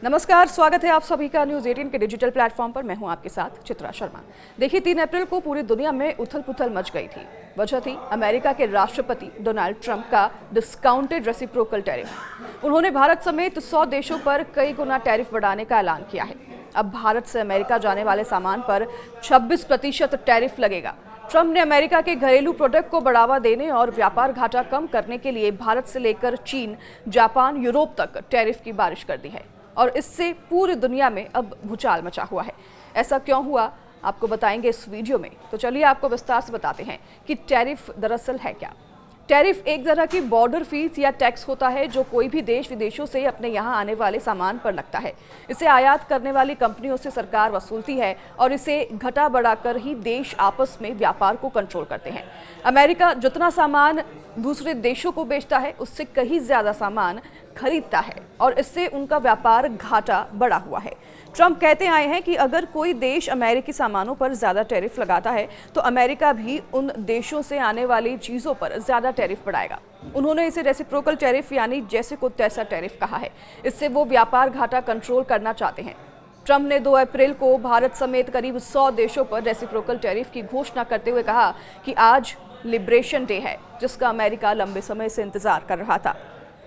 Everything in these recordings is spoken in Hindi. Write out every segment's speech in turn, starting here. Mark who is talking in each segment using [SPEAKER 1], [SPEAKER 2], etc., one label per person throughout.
[SPEAKER 1] नमस्कार, स्वागत है आप सभी का न्यूज़ 18 के डिजिटल प्लेटफॉर्म पर। मैं हूं आपके साथ चित्रा शर्मा। देखिए, 3 अप्रैल को पूरी दुनिया में उथल-पुथल मच गई थी। वजह थी अमेरिका के राष्ट्रपति डोनाल्ड ट्रंप का डिस्काउंटेड रेसिप्रोकल टैरिफ। उन्होंने भारत समेत 100 देशों पर कई गुना टैरिफ बढ़ाने का ऐलान किया है। अब भारत से अमेरिका जाने वाले सामान पर 26% टैरिफ लगेगा। ट्रंप ने अमेरिका के घरेलू प्रोडक्ट को बढ़ावा देने और व्यापार घाटा कम करने के लिए भारत से लेकर चीन, जापान, यूरोप तक टैरिफ की बारिश कर दी है और इससे पूरी दुनिया में अब भूचाल मचा हुआ है। ऐसा क्यों हुआ, आपको बताएंगे इस वीडियो में। तो चलिए आपको विस्तार से बताते हैं कि टैरिफ दरअसल है क्या। टैरिफ एक तरह की बॉर्डर फीस या टैक्स होता है जो कोई भी देश विदेशों से अपने यहाँ आने वाले सामान पर लगता है। इसे आयात करने वाली कंपनियों से सरकार वसूलती है और इसे घटा बढ़ाकर ही देश आपस में व्यापार को कंट्रोल करते हैं। अमेरिका जितना सामान दूसरे देशों को बेचता है उससे कहीं ज्यादा सामान खरीदता है और इससे उनका व्यापार घाटा बढ़ा हुआ है। ट्रंप कहते आए हैं कि अगर कोई देश अमेरिकी सामानों पर ज्यादा टैरिफ लगाता है तो अमेरिका भी उन देशों से आने वाली चीजों पर ज्यादा टैरिफ बढ़ाएगा। उन्होंने इसे रेसिप्रोकल टैरिफ यानी जैसे को तैसा टैरिफ कहा है। इससे वो व्यापार घाटा कंट्रोल करना चाहते हैं। ट्रंप ने 2 अप्रैल को भारत समेत करीब 100 देशों पर रेसिप्रोकल टैरिफ की घोषणा करते हुए कहा कि आज लिबरेशन डे है, जिसका अमेरिका लंबे समय से इंतजार कर रहा था।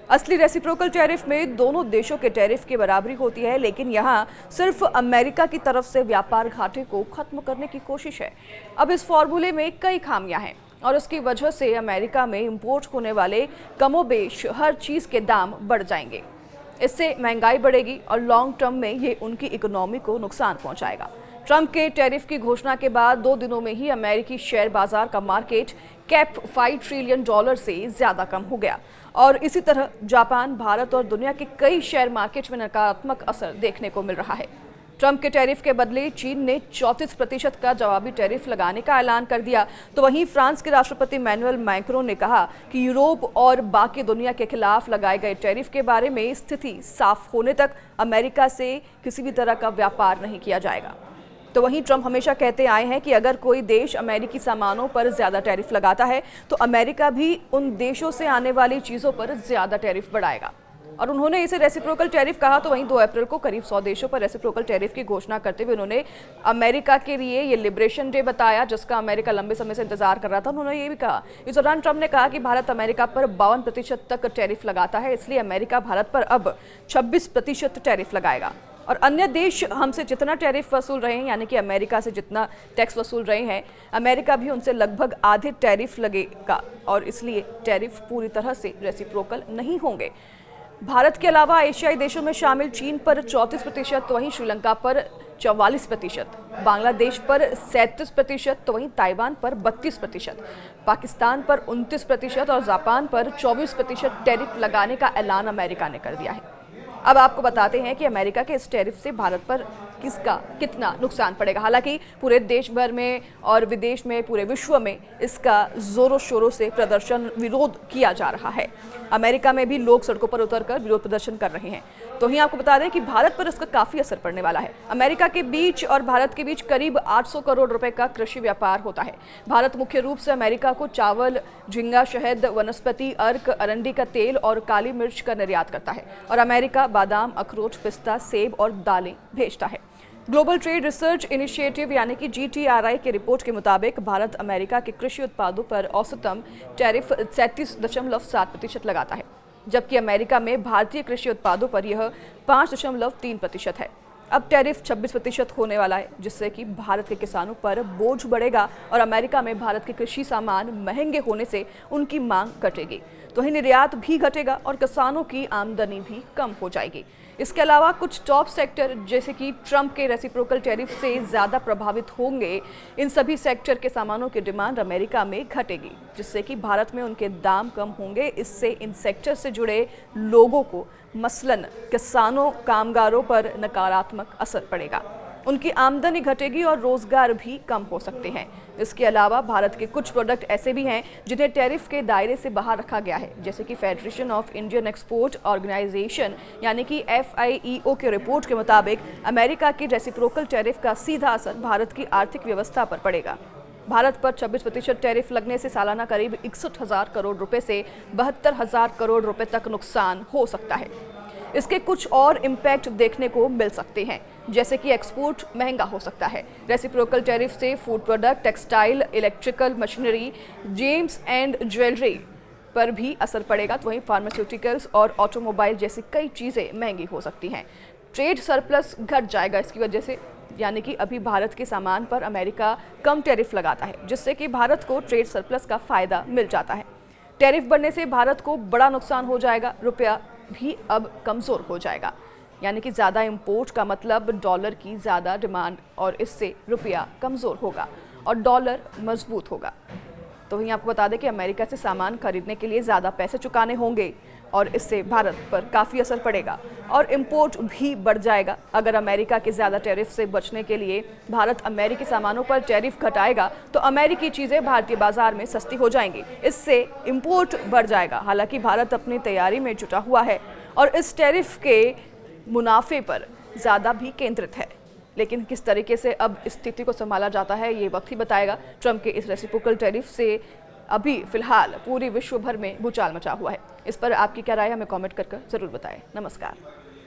[SPEAKER 1] असली रेसिप्रोकल टैरिफ में दोनों देशों के टैरिफ की बराबरी होती है, लेकिन यहाँ सिर्फ अमेरिका की तरफ से व्यापार घाटे को खत्म करने की कोशिश है। अब इस फॉर्मूले में कई खामियां हैं और उसकी वजह से अमेरिका में इंपोर्ट होने वाले कमोबेश हर चीज के दाम बढ़ जाएंगे। इससे महंगाई बढ़ेगी और लॉन्ग टर्म में ये उनकी इकोनॉमी को नुकसान पहुंचाएगा। ट्रंप के टैरिफ की घोषणा के बाद 2 दिनों में ही अमेरिकी शेयर बाजार का मार्केट कैप $5 ट्रिलियन से ज्यादा कम हो गया और इसी तरह जापान, भारत और दुनिया के कई शेयर मार्केट में नकारात्मक असर देखने को मिल रहा है। ट्रंप के टैरिफ के बदले चीन ने 34% का जवाबी टैरिफ लगाने का ऐलान कर दिया, तो वहीं फ्रांस के राष्ट्रपति मैनुअल मैक्रों ने कहा कि यूरोप और बाकी दुनिया के खिलाफ लगाए गए टैरिफ के बारे में स्थिति साफ होने तक अमेरिका से किसी भी तरह का व्यापार नहीं किया जाएगा। तो वहीं ट्रंप हमेशा कहते आए हैं कि अगर कोई देश अमेरिकी सामानों पर ज्यादा टैरिफ लगाता है तो अमेरिका भी उन देशों से आने वाली चीजों पर ज्यादा टैरिफ बढ़ाएगा और उन्होंने इसे रेसिप्रोकल टैरिफ कहा। तो वहीं 2 अप्रैल को करीब 100 देशों पर रेसिप्रोकल टैरिफ की घोषणा करते हुए उन्होंने अमेरिका के लिए ये लिबरेशन डे बताया, जिसका अमेरिका लंबे समय से इंतजार कर रहा था। उन्होंने ये भी कहा, इस दौरान ट्रंप ने कहा कि भारत अमेरिका पर 52% तक टैरिफ लगाता है, इसलिए अमेरिका भारत पर अब 26% टैरिफ लगाएगा और अन्य देश हमसे जितना टैरिफ वसूल रहे हैं, यानी कि अमेरिका से जितना टैक्स वसूल रहे हैं, अमेरिका भी उनसे लगभग आधे टैरिफ लगेगा और इसलिए टैरिफ पूरी तरह से रेसिप्रोकल नहीं होंगे। भारत के अलावा एशियाई देशों में शामिल चीन पर 34%, तो वहीं श्रीलंका पर 44%, बांग्लादेश पर 37%, तो वहीं ताइवान पर 32%, पाकिस्तान पर 29% और जापान पर 24% टैरिफ लगाने का ऐलान अमेरिका ने कर दिया है। अब आपको बताते हैं कि अमेरिका के इस टैरिफ से भारत पर किसका कितना नुकसान पड़ेगा। हालांकि पूरे देश भर में और विदेश में, पूरे विश्व में इसका जोरों शोरों से प्रदर्शन, विरोध किया जा रहा है। अमेरिका में भी लोग सड़कों पर उतरकर विरोध प्रदर्शन कर रहे हैं। तो वहीं आपको बता दें कि भारत पर इसका काफी असर पड़ने वाला है। अमेरिका के बीच और भारत के बीच करीब 800 करोड़ रुपए का कृषि व्यापार होता है। भारत मुख्य रूप से अमेरिका को चावल, झींगा, शहद, वनस्पति अर्क, अरंडी का तेल और काली मिर्च का निर्यात करता है और अमेरिका बादाम, अखरोट, पिस्ता, सेब और दालें भेजता है। ग्लोबल ट्रेड रिसर्च इनिशिएटिव यानी कि GTRI की रिपोर्ट के मुताबिक भारत अमेरिका के कृषि उत्पादों पर औसतन टैरिफ 37.7% लगाता है, जबकि अमेरिका में भारतीय कृषि उत्पादों पर यह 5.3% है। अब टैरिफ 26% होने वाला है, जिससे कि भारत के किसानों पर बोझ बढ़ेगा और अमेरिका में भारत के कृषि सामान महंगे होने से उनकी मांग घटेगी, तो वहीं निर्यात भी घटेगा और किसानों की आमदनी भी कम हो जाएगी। इसके अलावा कुछ टॉप सेक्टर जैसे कि ट्रंप के रेसिप्रोकल टैरिफ से ज़्यादा प्रभावित होंगे। इन सभी सेक्टर के सामानों की डिमांड अमेरिका में घटेगी, जिससे कि भारत में उनके दाम कम होंगे। इससे इन सेक्टर से जुड़े लोगों को, मसलन किसानों, कामगारों पर नकारात्मक असर पड़ेगा। उनकी आमदनी घटेगी और रोजगार भी कम हो सकते हैं। इसके अलावा भारत के कुछ प्रोडक्ट ऐसे भी हैं जिन्हें टैरिफ के दायरे से बाहर रखा गया है, जैसे कि federation of Indian export organisation यानी कि FIEO के रिपोर्ट के मुताबिक अमेरिका की रेसिप्रोकल टैरिफ का सीधा असर भारत की आर्थिक व्यवस्था पर पड़ेगा। भारत पर 26% टैरिफ लगने से सालाना करीब 61,000 करोड़ रुपए से 72,000 करोड़ रुपए तक नुकसान हो सकता है। इसके कुछ और इम्पैक्ट देखने को मिल सकते हैं, जैसे कि एक्सपोर्ट महंगा हो सकता है। रेसिप्रोकल टैरिफ से food product, textile, electrical machinery, James and jewellery पर भी असर पड़ेगा। तो वहीं फार्मास्यूटिकल्स और ऑटोमोबाइल जैसी कई चीज़ें महंगी हो सकती हैं। ट्रेड सरप्लस घट जाएगा इसकी वजह से, यानी कि अभी भारत के सामान पर अमेरिका कम टैरिफ लगाता है, जिससे कि भारत को ट्रेड सरप्लस का फ़ायदा मिल जाता है। टैरिफ बढ़ने से भारत को बड़ा नुकसान हो जाएगा, रुपया भी अब कमज़ोर हो जाएगा, यानी कि ज़्यादा इंपोर्ट का मतलब डॉलर की ज़्यादा डिमांड और इससे रुपया कमज़ोर होगा और डॉलर मजबूत होगा। तो वहीं आपको बता दें कि अमेरिका से सामान खरीदने के लिए ज़्यादा पैसे चुकाने होंगे और इससे भारत पर काफ़ी असर पड़ेगा और इम्पोर्ट भी बढ़ जाएगा। अगर अमेरिका के ज़्यादा टैरिफ से बचने के लिए भारत अमेरिकी सामानों पर टैरिफ घटाएगा तो अमेरिकी चीज़ें भारतीय बाजार में सस्ती हो जाएंगी, इससे इम्पोर्ट बढ़ जाएगा। हालांकि भारत अपनी तैयारी में जुटा हुआ है और इस टैरिफ के मुनाफे पर ज़्यादा भी केंद्रित है, लेकिन किस तरीके से अब स्थिति को संभाला जाता है ये वक्त ही बताएगा। ट्रंप के इस रेसिप्रोकल टैरिफ से अभी फिलहाल पूरी विश्व भर में भूचाल मचा हुआ है। इस पर आपकी क्या राय है, हमें कमेंट कर जरूर बताएं। नमस्कार।